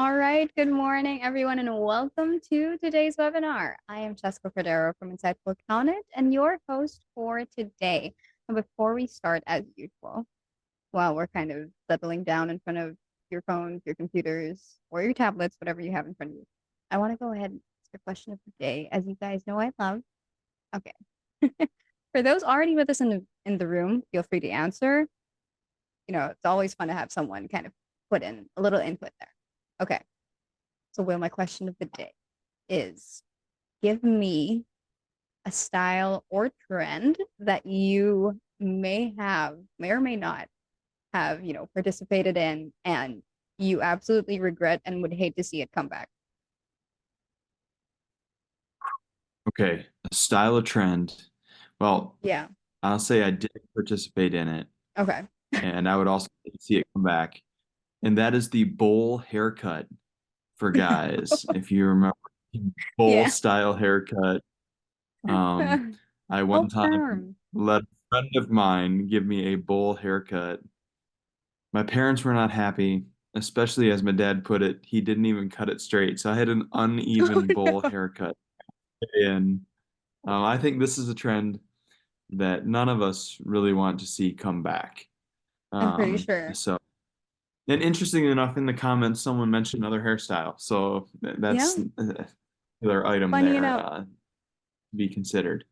All right, good morning, everyone, and welcome to today's webinar. I am Cheska Cordero from Insightful Accountant and your host for today. And before we start, as usual, while we're kind of settling down in front of your phones, your computers, or your tablets, whatever you have in front of you, I want to go ahead and ask your question of the day. As you guys know, I love. Okay. For those already with us in the room, feel free to answer. It's always fun to have someone kind of put in a little input there. Okay. So, Will, my question of the day is give me a style or trend that you may or may not have, participated in and you absolutely regret and would hate to see it come back. Okay, a style of trend. Well, Yeah. I'll say I did participate in it, Okay. and I would also like to see it come back. And that is the bowl haircut for guys. If you remember, bowl Yeah. style haircut. Um, I one Oh, time perm. let a friend of mine give me a bowl haircut. My parents were not happy, especially as my dad put it, he didn't even cut it straight. So I had an Oh uneven bowl no. haircut. And I think this is a trend that none of us really want to see come back. I'm pretty Um, sure. so, and interesting enough, in the comments, someone mentioned another hairstyle. So Yeah. that's another item Funny there enough. to be considered.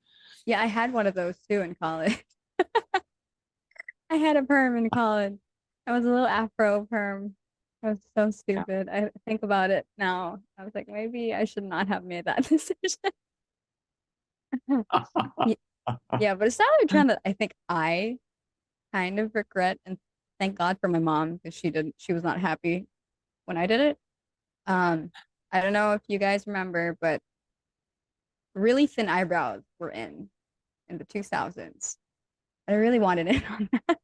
Yeah, I had one of those too in college. I had a perm in college. I was a little afro perm. I was so Yeah. stupid. I think about it now. I was like, maybe I should not have made that decision. Ye- Yeah, but it's not a trend that I think I kind of regret, and thank God for my mom because she was not happy when I did it. Um, I don't know if you guys remember, but really thin eyebrows were in the 2000s. I really wanted in on that.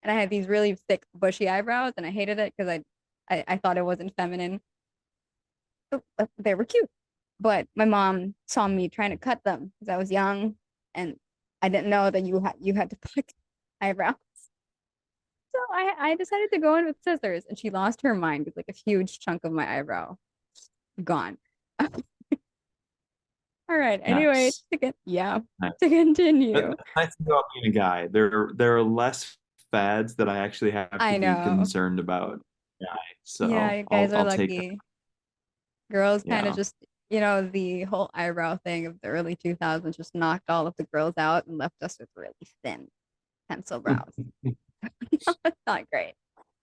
And I had these really thick, bushy eyebrows, and I hated it because I thought it wasn't feminine. But they were cute. But my mom saw me trying to cut them because I was young, and I didn't know that you had to pick eyebrows. So I decided to go in with scissors, and she lost her mind with like a huge chunk of my eyebrow gone. All right. Anyway, Nice. yeah, Nice. to That's continue. nice about being a guy. There are less fads that I actually have to I be know. concerned about. Yeah. Yeah, So you guys are I'll take that. lucky. Girls kind of Yeah. just, the whole eyebrow thing of the early 2000s just knocked all of the girls out and left us with really thin pencil brows. It's not great.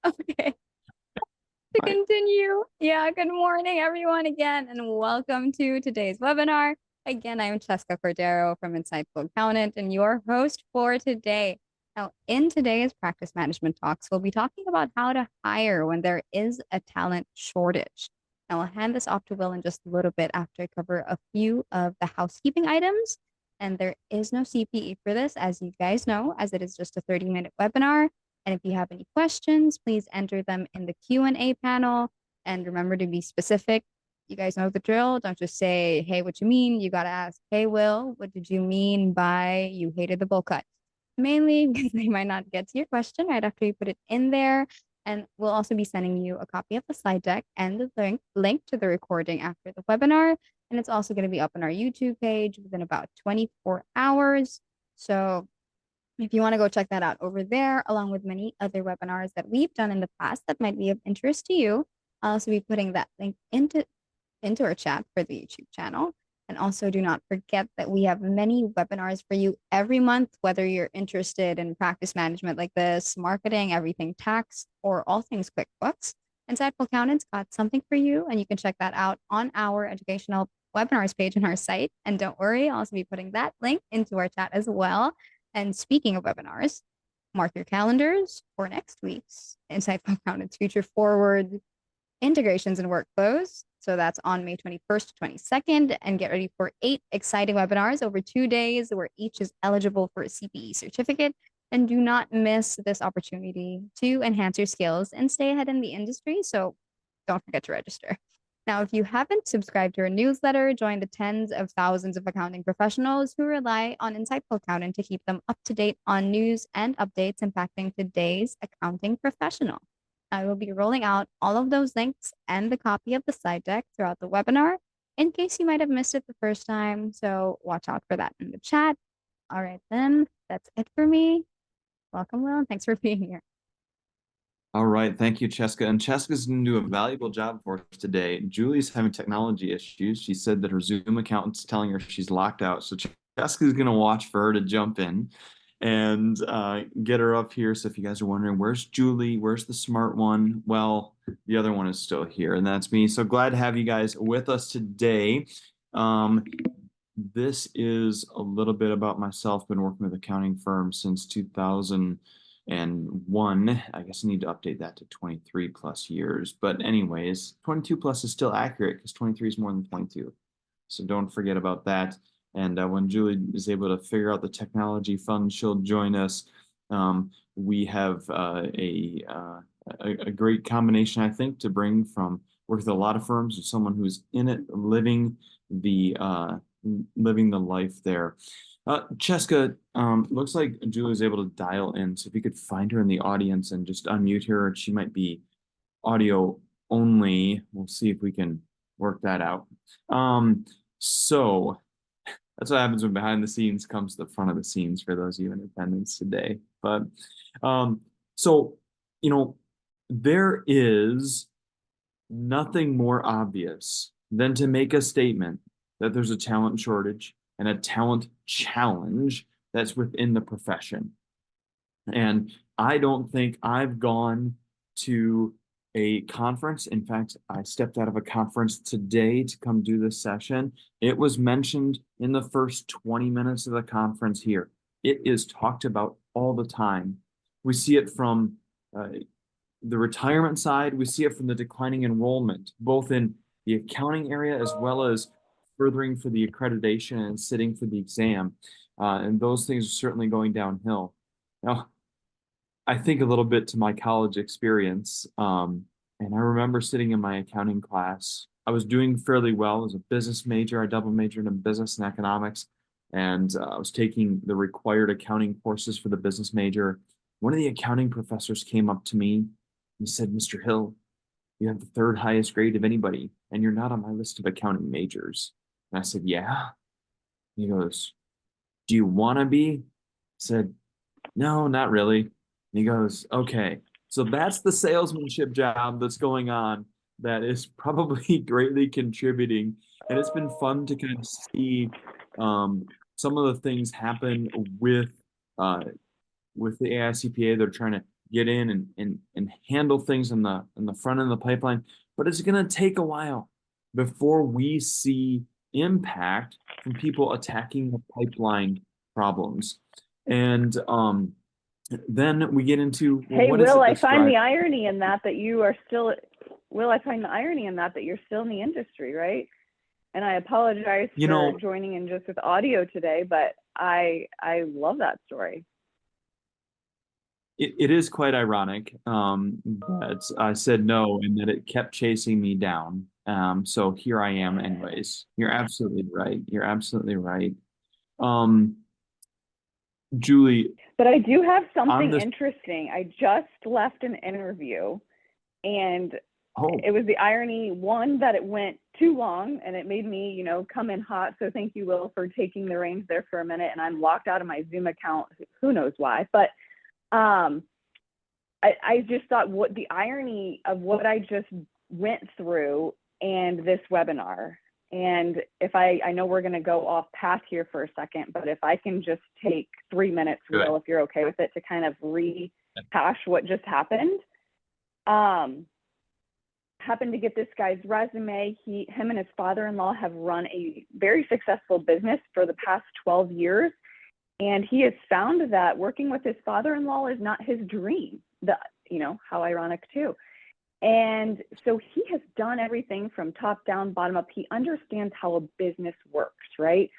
Okay, to Right. continue. Yeah, good morning, everyone, again, and welcome to today's webinar. Again, I'm Cheska Cordero from Insightful Accountant and your host for today. Now, in today's practice management talks, we'll be talking about how to hire when there is a talent shortage. Now, I'll hand this off to Will in just a little bit after I cover a few of the housekeeping items. And there is no CPE for this, as you guys know, as it is just a 30-minute webinar. And if you have any questions, please enter them in the Q&A panel. And remember to be specific. You guys know the drill. Don't just say, hey, what you mean? You got to ask, hey, Will, what did you mean by you hated the bowl cut? Mainly because they might not get to your question right after you put it in there. And we'll also be sending you a copy of the slide deck and the link to the recording after the webinar. And it's also going to be up on our YouTube page within about 24 hours. So if you want to go check that out over there, along with many other webinars that we've done in the past that might be of interest to you, I'll also be putting that link into our chat for the YouTube channel. And also do not forget that we have many webinars for you every month, whether you're interested in practice management like this, marketing, everything tax, or all things QuickBooks. Insightful Accountants got something for you, and you can check that out on our educational webinars page on our site. And don't worry, I'll also be putting that link into our chat as well. And speaking of webinars, mark your calendars for next week's Insightful Accountants Future Forward integrations and workflows. So that's on May 21st to 22nd. And get ready for 8 exciting webinars over 2 days where each is eligible for a CPE certificate. And do not miss this opportunity to enhance your skills and stay ahead in the industry. So don't forget to register. Now, if you haven't subscribed to our newsletter, join the tens of thousands of accounting professionals who rely on Insightful Accountant to keep them up to date on news and updates impacting today's accounting professional. I will be rolling out all of those links and the copy of the slide deck throughout the webinar in case you might have missed it the first time. So watch out for that in the chat. All right, then that's it for me. Welcome, Will, and thanks for being here. All right, thank you, Cheska. And Cheska's going to do a valuable job for us today. Julie's having technology issues. She said that her Zoom accountant's telling her she's locked out. So Cheska's going to watch for her to jump in and get her up here. So if you guys are wondering, where's Julie? Where's the smart one? Well, the other one is still here, and that's me. So glad to have you guys with us today. This is a little bit about myself. Been working with accounting firms since 2001. I guess I need to update that to 23 plus years. But anyways, 22 plus is still accurate because 23 is more than 22. So don't forget about that. And when Julie is able to figure out the technology fund, she'll join us. We have a great combination, I think, to bring from work with a lot of firms with someone who's in it, living the life there. Cheska, looks like Julie's able to dial in. So if you could find her in the audience and just unmute her, she might be audio only. We'll see if we can work that out. So that's what happens when behind the scenes comes the front of the scenes for those of you in attendance today. But so, you know, there is nothing more obvious than to make a statement that there's a talent shortage and a talent challenge that's within the profession. And I don't think I've gone to a conference. In fact, I stepped out of a conference today to come do this session. It was mentioned in the first 20 minutes of the conference here. It is talked about all the time. We see it from the retirement side. We see it from the declining enrollment, both in the accounting area as well as furthering for the accreditation and sitting for the exam. And those things are certainly going downhill. Now, I think a little bit to my college experience. And I remember sitting in my accounting class. I was doing fairly well as a business major. I double majored in business and economics. And I was taking the required accounting courses for the business major. One of the accounting professors came up to me and said, "Mr. Hill, you have the third highest grade of anybody, and you're not on my list of accounting majors." And I said, "Yeah." He goes, "Do you want to be?" I said, "No, not really." And he goes, "Okay, so that's the salesmanship job that's going on that is probably greatly contributing." And it's been fun to kind of see some of the things happen uh, with the AICPA. They're trying to get in and handle things in the front end of the pipeline, but it's going to take a while before we see impact from people attacking the pipeline problems. And then we get into, well, hey, what is Will, it I that's find driving? the irony in that you are still, Will, I find the irony in that you're still in the industry, right? And I apologize for joining in just with audio today, but I love that story. It is quite ironic that I said no and that it kept chasing me down. So here I am anyways. You're absolutely right. You're absolutely right. Julie. But I do have something interesting. I just left an interview, and it was the irony, one, that it went too long and it made me, come in hot. So thank you, Will, for taking the reins there for a minute. And I'm locked out of my Zoom account. Who knows why? But I just thought what the irony of what I just went through and this webinar. And if I know we're going to go off path here for a second, but if I can just take 3 minutes, Will, if you're okay with it, to kind of rehash what just happened. Happened to get this guy's resume. Him and his father-in-law have run a very successful business for the past 12 years. And he has found that working with his father-in-law is not his dream. How ironic too. And so he has done everything from top down, bottom up. He understands how a business works, right?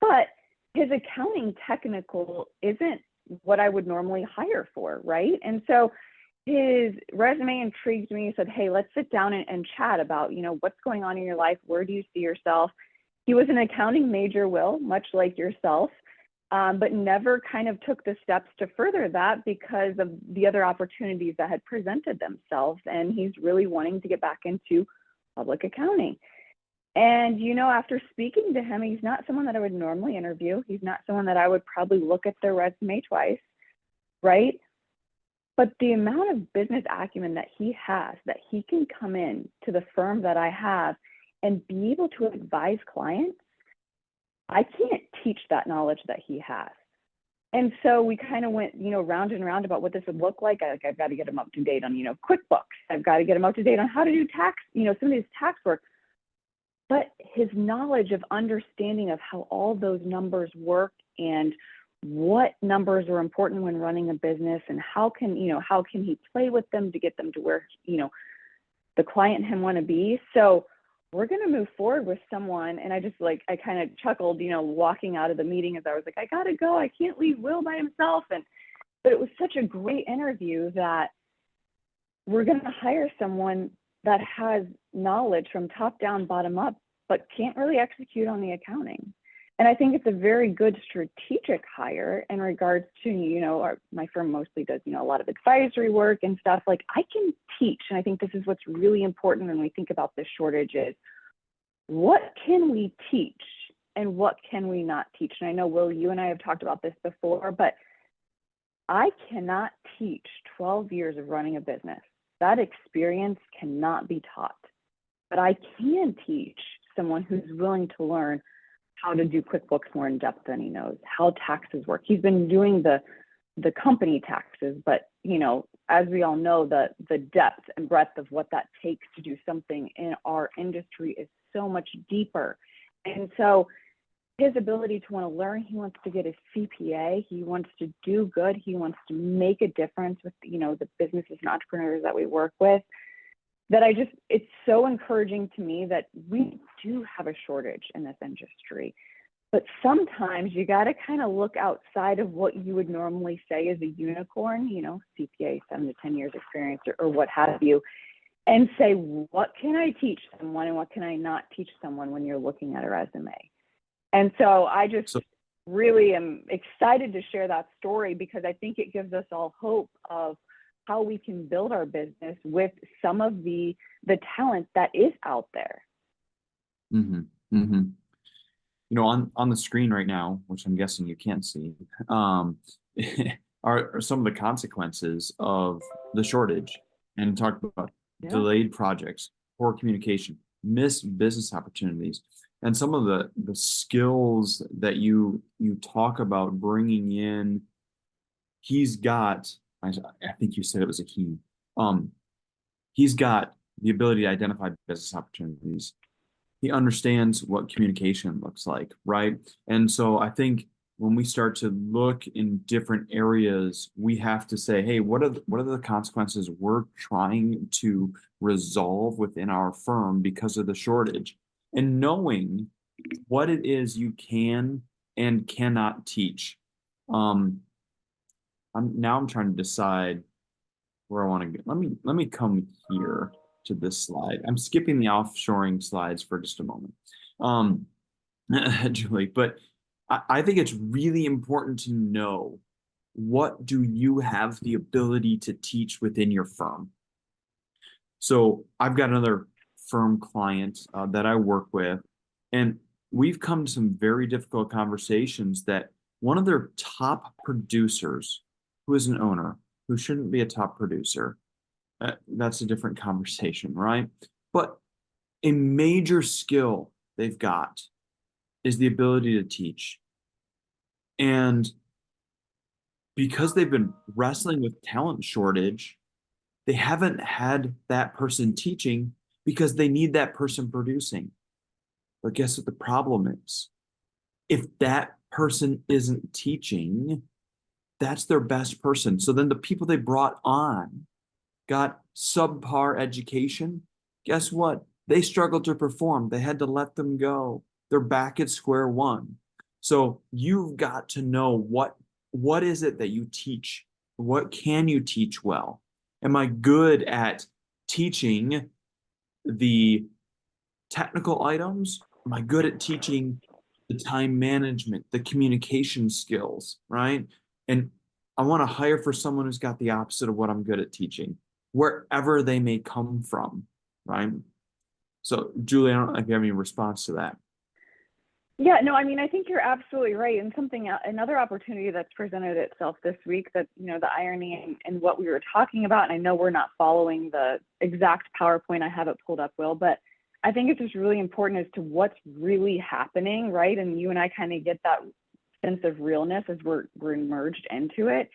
But his accounting technical isn't what I would normally hire for, right? And so his resume intrigued me. He said, "Hey, let's sit down and chat about, what's going on in your life. Where do you see yourself?" He was an accounting major, Will, much like yourself. but never kind of took the steps to further that because of the other opportunities that had presented themselves. And he's really wanting to get back into public accounting. And, you know, after speaking to him, he's not someone that I would normally interview. He's not someone that I would probably look at their resume twice, right? But the amount of business acumen that he has, that he can come in to the firm that I have and be able to advise clients, I can't teach that knowledge that he has. And so we kind of went, you know, round and round about what this would look like. I've got to get him up to date on, you know, QuickBooks. I've got to get him up to date on how to do tax, you know, some of his tax work. But his knowledge of understanding of how all those numbers work and what numbers are important when running a business and how can he play with them to get them to where, you know, the client and him want to be. So we're going to move forward with someone. And I kind of chuckled, you know, walking out of the meeting as I was like, I got to go. I can't leave Will by himself. But it was such a great interview that we're going to hire someone that has knowledge from top down, bottom up, but can't really execute on the accounting. And I think it's a very good strategic hire in regards to, you know, my firm mostly does, you know, a lot of advisory work and stuff. Like, I can teach. And I think this is what's really important when we think about this shortage is what can we teach and what can we not teach? And I know, Will, you and I have talked about this before, but I cannot teach 12 years of running a business. That experience cannot be taught. But I can teach someone who's willing to learn how to do QuickBooks more in depth than he knows, how taxes work. He's been doing the company taxes, but, you know, as we all know, the depth and breadth of what that takes to do something in our industry is so much deeper. And so his ability to want to learn, he wants to get his CPA, he wants to do good, he wants to make a difference with, you know, the businesses and entrepreneurs that we work with, that it's so encouraging to me that we do have a shortage in this industry. But sometimes you got to kind of look outside of what you would normally say is a unicorn, you know, CPA, 7 to 10 years experience or what have you, and say, what can I teach someone and what can I not teach someone when you're looking at a resume? And so I just really am excited to share that story because I think it gives us all hope of how we can build our business with some of the talent that is out there. Mm-hmm. Mm-hmm. You know, on the screen right now, which I'm guessing you can't see, are some of the consequences of the shortage, and talk about delayed projects, poor communication, missed business opportunities, and some of the skills that you talk about bringing in. He's got, I think you said it was a he. He's got the ability to identify business opportunities. He understands what communication looks like, right? And so I think when we start to look in different areas, we have to say, hey, what are the consequences we're trying to resolve within our firm because of the shortage? And knowing what it is you can and cannot teach. I'm trying to decide where I want to go. Let me come here to this slide. I'm skipping the offshoring slides for just a moment, Julie, but I think it's really important to know, what do you have the ability to teach within your firm? So I've got another firm client that I work with, and we've come to some very difficult conversations that one of their top producers, who is an owner, who shouldn't be a top producer, that's a different conversation, right? But a major skill they've got is the ability to teach. And because they've been wrestling with talent shortage, they haven't had that person teaching because they need that person producing. But guess what the problem is? If that person isn't teaching, that's their best person. So then the people they brought on got subpar education. Guess what? They struggled to perform. They had to let them go. They're back at square one. So you've got to know what is it that you teach? What can you teach well? Am I good at teaching the technical items? Am I good at teaching the time management, the communication skills, right? And I want to hire for someone who's got the opposite of what I'm good at teaching, wherever they may come from, right? So, Julie, I don't know if you have any response to that. Yeah, no, I mean, I think you're absolutely right. And another opportunity that's presented itself this week that, the irony and what we were talking about, and I know we're not following the exact PowerPoint, I have it pulled up, Will, but I think it's just really important as to what's really happening, right? And you and I kind of get that sense of realness as we're merged into it.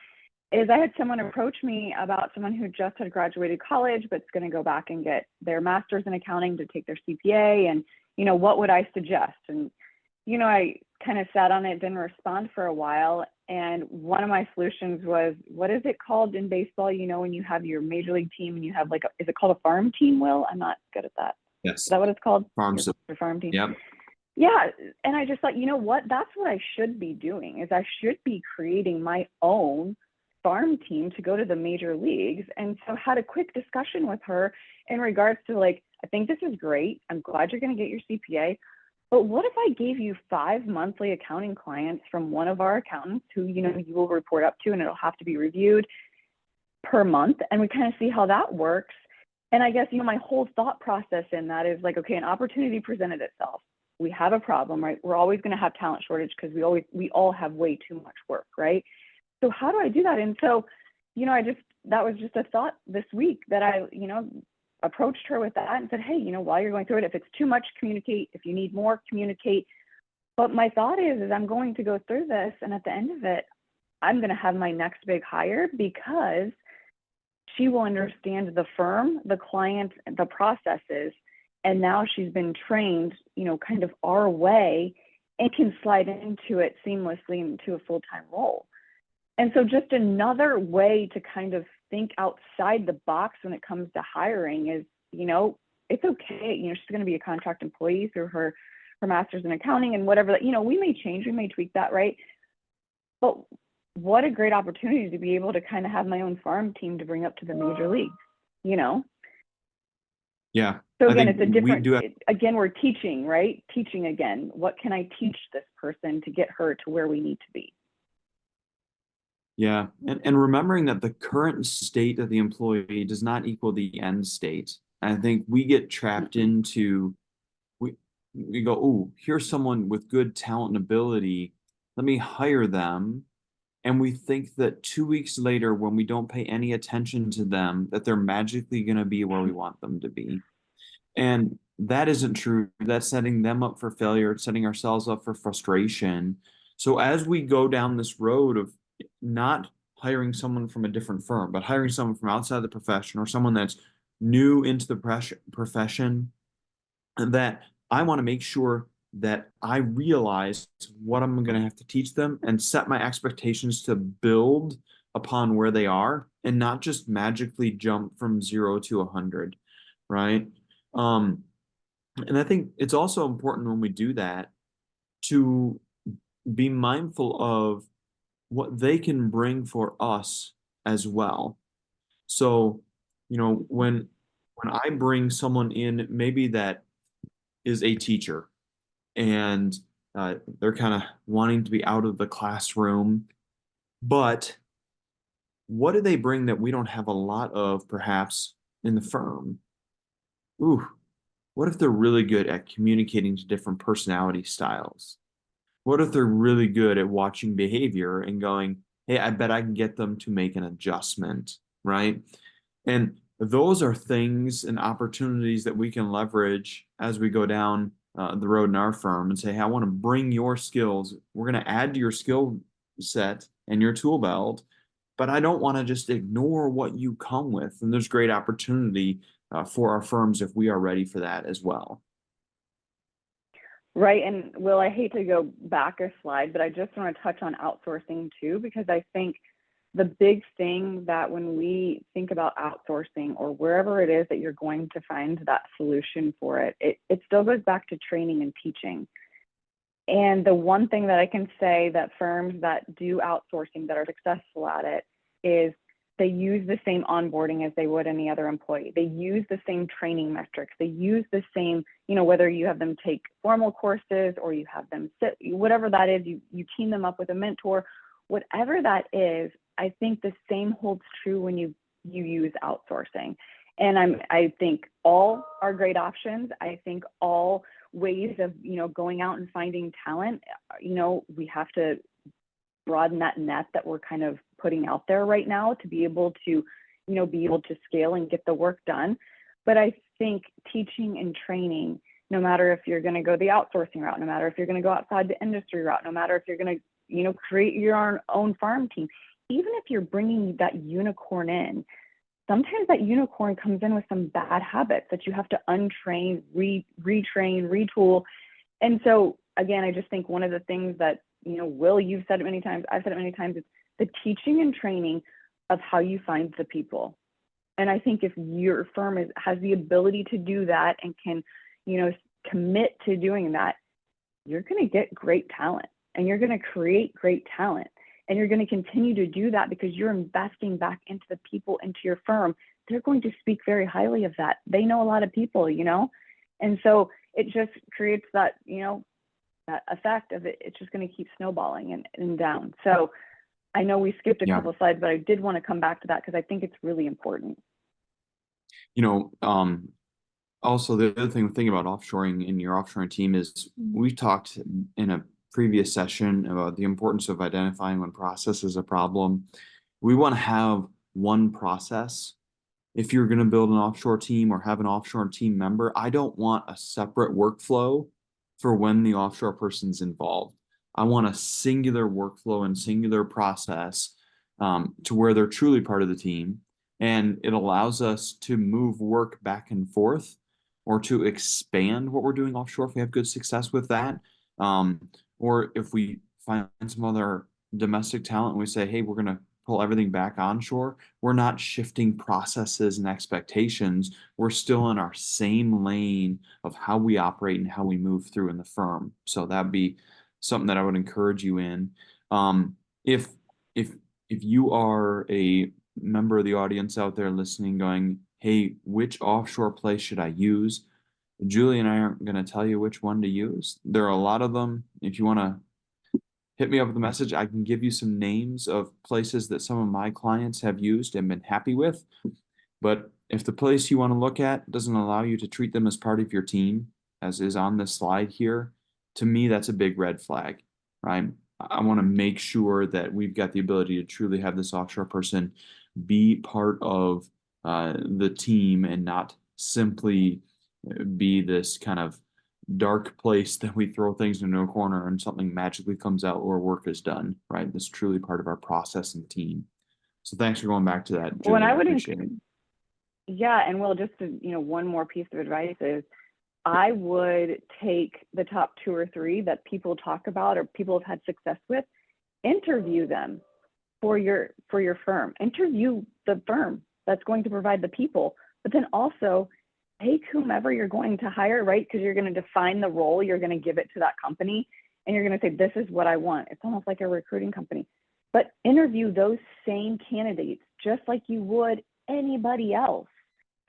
Is I had someone approach me about someone who just had graduated college, but's going to go back and get their master's in accounting to take their CPA. And, what would I suggest? And, I kind of sat on it, didn't respond for a while. And one of my solutions was, what is it called in baseball? When you have your major league team and you have is it called a farm team, Will? I'm not good at that. Yes. Is that what it's called? Farm your farm team. Yep. Yeah. And I just thought, you know what? That's what I should be doing is I should be creating my own farm team to go to the major leagues. And so had a quick discussion with her in regards to I think this is great. I'm glad you're going to get your CPA. But what if I gave you 5 monthly accounting clients from one of our accountants who, you will report up to, and it'll have to be reviewed per month. And we kind of see how that works. And I guess, my whole thought process in that is okay, an opportunity presented itself. We have a problem, right? We're always going to have talent shortage because we all have way too much work, right? So how do I do that? And so, that was just a thought this week that I, approached her with that and said, hey, while you're going through it, if it's too much, communicate. If you need more, communicate. But my thought is I'm going to go through this, and at the end of it, I'm going to have my next big hire because she will understand the firm, the client, the processes, and now she's been trained, kind of our way and can slide into it seamlessly into a full-time role. And so just another way to kind of think outside the box when it comes to hiring is, it's okay. She's going to be a contract employee through her master's in accounting and whatever, we may change, we may tweak that, right? But what a great opportunity to be able to kind of have my own farm team to bring up to the major leagues, Yeah. So again, it's a different, again, we're teaching, right? Teaching again. What can I teach this person to get her to where we need to be? Yeah. And remembering that the current state of the employee does not equal the end state. I think we get trapped into, we go, oh, here's someone with good talent and ability. Let me hire them. And we think that 2 weeks later, when we don't pay any attention to them, that they're magically going to be where we want them to be. And that isn't true. That's setting them up for failure. It's setting ourselves up for frustration. So as we go down this road of not hiring someone from a different firm, but hiring someone from outside the profession or someone that's new into the profession, that I want to make sure that I realize what I'm going to have to teach them and set my expectations to build upon where they are and not just magically jump from 0 to 100, right? And I think it's also important when we do that to be mindful of what they can bring for us as well. So, when I bring someone in, maybe that is a teacher and they're kind of wanting to be out of the classroom, but what do they bring that we don't have a lot of perhaps in the firm? Ooh, what if they're really good at communicating to different personality styles? What if they're really good at watching behavior and going, hey, I bet I can get them to make an adjustment, right? And those are things and opportunities that we can leverage as we go down the road in our firm and say, hey, I want to bring your skills. We're going to add to your skill set and your tool belt, but I don't want to just ignore what you come with. And there's great opportunity for our firms if we are ready for that as well. Right. And Will, I hate to go back a slide, but I just want to touch on outsourcing too, because I think the big thing that when we think about outsourcing or wherever it is that you're going to find that solution for it, it still goes back to training and teaching. And the one thing that I can say that firms that do outsourcing that are successful at it is They use the same onboarding as they would any other employee. They use the same training metrics. They use the same, whether you have them take formal courses or you have them sit, whatever that is, you team them up with a mentor, whatever that is. I think the same holds true when you use outsourcing. And I think all are great options. I think all ways of, going out and finding talent, we have to broaden that net that we're kind of putting out there right now to be able to, scale and get the work done. But I think teaching and training, no matter if you're going to go the outsourcing route, no matter if you're going to go outside the industry route, no matter if you're going to, create your own farm team, even if you're bringing that unicorn in, sometimes that unicorn comes in with some bad habits that you have to untrain, retrain, retool. And so again, I just think one of the things that, Will, you've said it many times, I've said it many times, it's the teaching and training of how you find the people. And I think if your firm has the ability to do that and can, commit to doing that, you're going to get great talent and you're going to create great talent. And you're going to continue to do that because you're investing back into the people, into your firm. They're going to speak very highly of that. They know a lot of people, and so it just creates that, that effect of it. It's just going to keep snowballing and down. So I know we skipped a couple of slides, but I did want to come back to that because I think it's really important. Also, the other thing thinking about offshoring in your offshoring team is we've talked in a previous session about the importance of identifying when process is a problem. We want to have one process. If you're going to build an offshore team or have an offshore team member, I don't want a separate workflow for when the offshore person's involved. I want a singular workflow and singular process to where they're truly part of the team. And it allows us to move work back and forth or to expand what we're doing offshore if we have good success with that. Or if we find some other domestic talent and we say, hey, we're going to pull everything back onshore, we're not shifting processes and expectations. We're still in our same lane of how we operate and how we move through in the firm. So that'd be something that I would encourage you in. If you are a member of the audience out there listening going, hey, which offshore place should I use? Julie and I aren't going to tell you which one to use. There are a lot of them. If you want to hit me up with a message, I can give you some names of places that some of my clients have used and been happy with. But if the place you want to look at doesn't allow you to treat them as part of your team, as is on this slide here, to me, that's a big red flag, right? I want to make sure that we've got the ability to truly have this offshore person be part of the team and not simply be this kind of dark place that we throw things into a corner and something magically comes out or work is done, right? This is truly part of our process and team. So thanks for going back to that, Julie. Well, I appreciate it. Yeah, and Will, just to, one more piece of advice is I would take the top 2 or 3 that people talk about or people have had success with, interview them for your firm, interview the firm that's going to provide the people, but then also take whomever you're going to hire, right? Because you're going to define the role, you're going to give it to that company, and you're going to say, this is what I want. It's almost like a recruiting company, but interview those same candidates just like you would anybody else.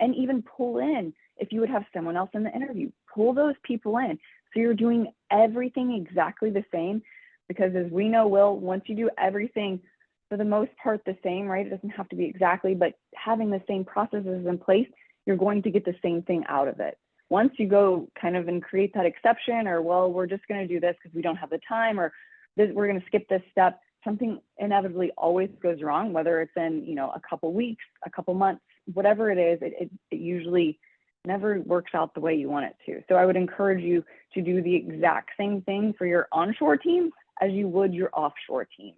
And even pull in, if you would have someone else in the interview, pull those people in. So you're doing everything exactly the same, because as we know, Will, once you do everything for the most part the same, right? It doesn't have to be exactly, but having the same processes in place, you're going to get the same thing out of it. Once you go kind of and create that exception, or, well, we're just going to do this because we don't have the time, or we're going to skip this step, something inevitably always goes wrong, whether it's in, a couple weeks, a couple months, whatever it is, it usually never works out the way you want it to. So I would encourage you to do the exact same thing for your onshore team as you would your offshore team.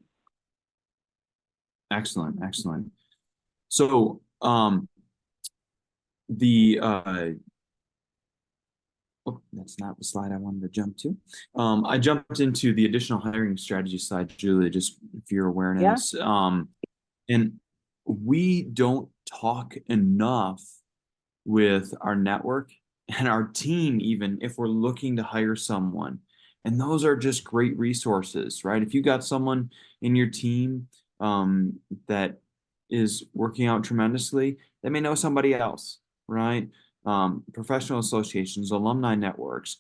Excellent, excellent. So that's not the slide I wanted to jump to. I jumped into the additional hiring strategy slide, Julie, just for your awareness. Yeah. And we don't talk enough with our network and our team, even if we're looking to hire someone. And those are just great resources, right? If you got someone in your team that is working out tremendously, they may know somebody else, right? Professional associations, alumni networks.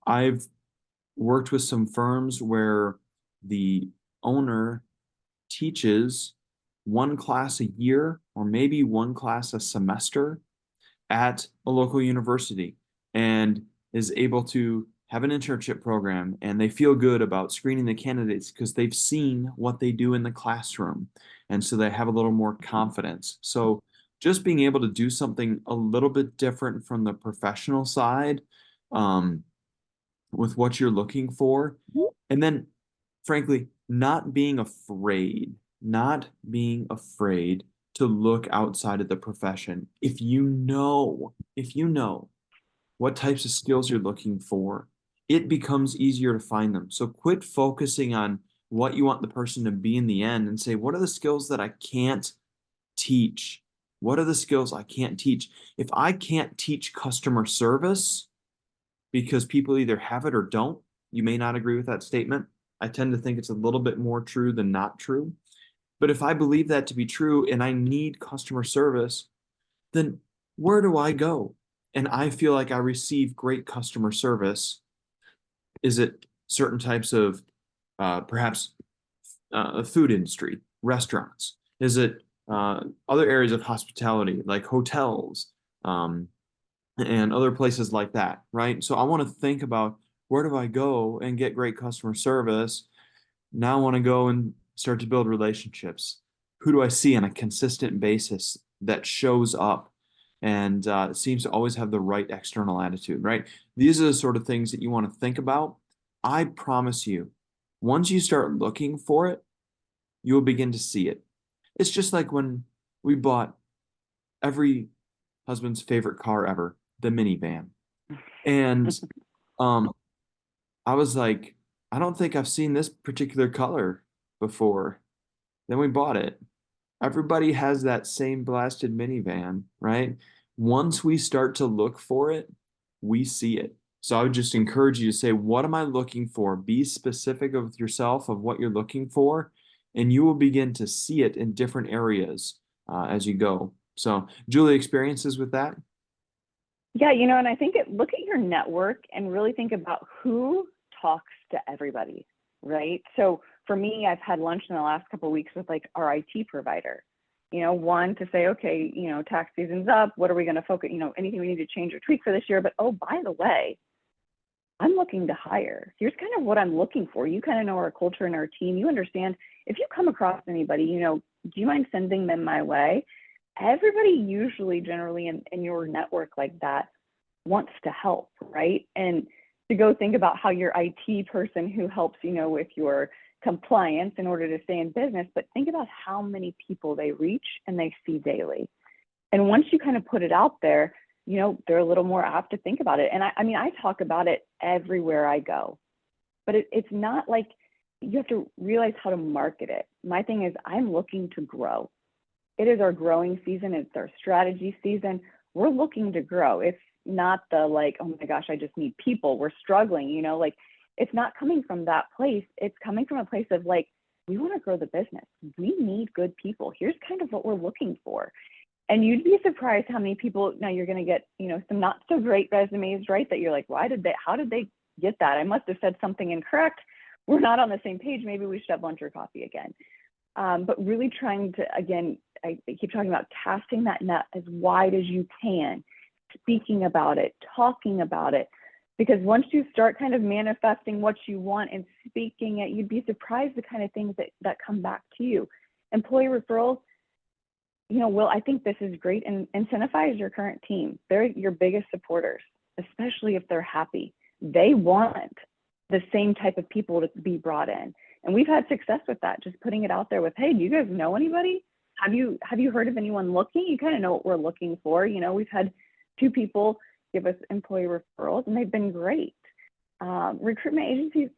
I've worked with some firms where the owner teaches one class a year or maybe one class a semester at a local university and is able to have an internship program, and they feel good about screening the candidates because they've seen what they do in the classroom. And so they have a little more confidence. So just being able to do something a little bit different from the professional side, um, with what you're looking for. And then, frankly, not being afraid to look outside of the profession. If you know what types of skills you're looking for, it becomes easier to find them. So quit focusing on what you want the person to be in the end and say, what are the skills that I can't teach? What are the skills I can't teach? If I can't teach customer service because people either have it or don't, you may not agree with that statement. I tend to think it's a little bit more true than not true. But if I believe that to be true and I need customer service, then where do I go? And I feel like I receive great customer service. Is it certain types of perhaps food industry, restaurants? Is it other areas of hospitality like hotels and other places like that, right? So I want to think about where do I go and get great customer service. Now I want to go and start to build relationships. Who do I see on a consistent basis that shows up and seems to always have the right external attitude, right? These are the sort of things that you want to think about. I promise you, once you start looking for it, you will begin to see it. It's just like when we bought every husband's favorite car ever, the minivan. And um, I was like, I don't think I've seen this particular color before. Then we bought it. Everybody has that same blasted minivan, right? Once we start to look for it, we see it. So I would just encourage you to say, what am I looking for? Be specific with yourself of what you're looking for, and you will begin to see it in different areas as you go. So, Julie, experiences with that? Yeah, and I think look at your network and really think about who talks to everybody, right? So for me, I've had lunch in the last couple of weeks with like our IT provider, one to say, okay, tax season's up. What are we going to focus, anything we need to change or tweak for this year? But oh, by the way, I'm looking to hire. Here's kind of what I'm looking for. You kind of know our culture and our team. You understand if you come across anybody, do you mind sending them my way? Everybody usually generally in your network like that wants to help, right? And to go think about how your IT person who helps, with your compliance in order to stay in business, but think about how many people they reach and they see daily. And once you kind of put it out there, they're a little more apt to think about it. And I mean, I talk about it everywhere I go, but it's not like you have to realize how to market it. My thing is I'm looking to grow. It is our growing season. It's our strategy season. We're looking to grow. It's not the like, oh my gosh, I just need people. We're struggling, like it's not coming from that place. It's coming from a place of like, we want to grow the business. We need good people. Here's kind of what we're looking for. And you'd be surprised how many people, now you're going to get, some not so great resumes, right? That you're like, how did they get that? I must have said something incorrect. We're not on the same page. Maybe we should have lunch or coffee again. But really trying to, again, I keep talking about casting that net as wide as you can, speaking about it, talking about it, because once you start kind of manifesting what you want and speaking it, you'd be surprised the kind of things that come back to you. Employee referrals, Will, I think this is great, and incentivize your current team. They're your biggest supporters, especially if they're happy. They want the same type of people to be brought in. And we've had success with that, just putting it out there with, hey, do you guys know anybody? Have you heard of anyone looking? You kind of know what we're looking for. We've had 2 people give us employee referrals and they've been great. Recruitment agencies,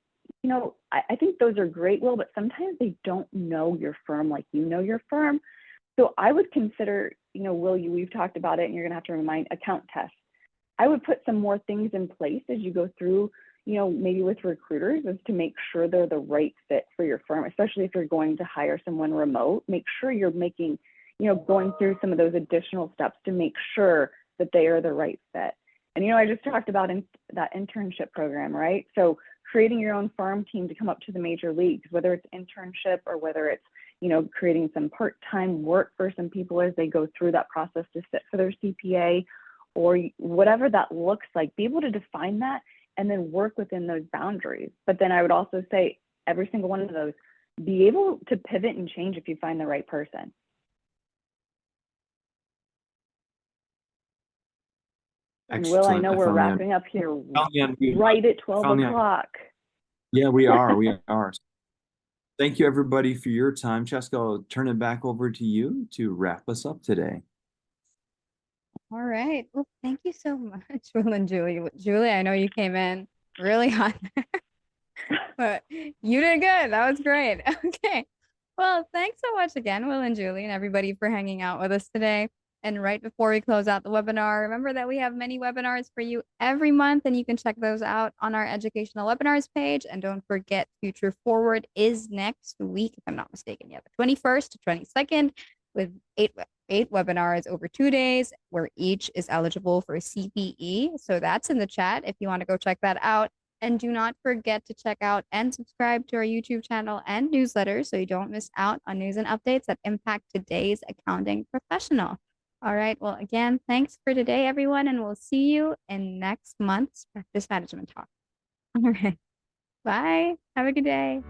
I think those are great, Will, but sometimes they don't know your firm like you know your firm. So I would consider, Will, we've talked about it and you're going to have to remind account tests. I would put some more things in place as you go through maybe with recruiters is to make sure they're the right fit for your firm, especially if you're going to hire someone remote. Make sure you're making, going through some of those additional steps to make sure that they are the right fit. And, I just talked about that internship program, right? So creating your own farm team to come up to the major leagues, whether it's internship or whether it's, creating some part-time work for some people as they go through that process to sit for their CPA, or whatever that looks like, be able to define that and then work within those boundaries. But then I would also say every single one of those, be able to pivot and change if you find the right person. And Will, I know we're wrapping up here right at 12 o'clock. Yeah, we are. We are. Thank you, everybody, for your time. Cheska, I'll turn it back over to you to wrap us up today. All right. Well, thank you so much, Will and Julie. Julie, I know you came in really hot there, but you did good. That was great. Okay. Well, thanks so much again, Will and Julie, and everybody for hanging out with us today. And right before we close out the webinar, remember that we have many webinars for you every month, and you can check those out on our educational webinars page. And don't forget, Future Forward is next week, if I'm not mistaken. Yeah, the 21st to 22nd, with eight webinars over 2 days, where each is eligible for CPE. So that's in the chat if you want to go check that out. And do not forget to check out and subscribe to our YouTube channel and newsletter so you don't miss out on news and updates that impact today's accounting professional. All right. Well, again, thanks for today, everyone, and we'll see you in next month's Practice Management Talk. All right. Bye. Have a good day.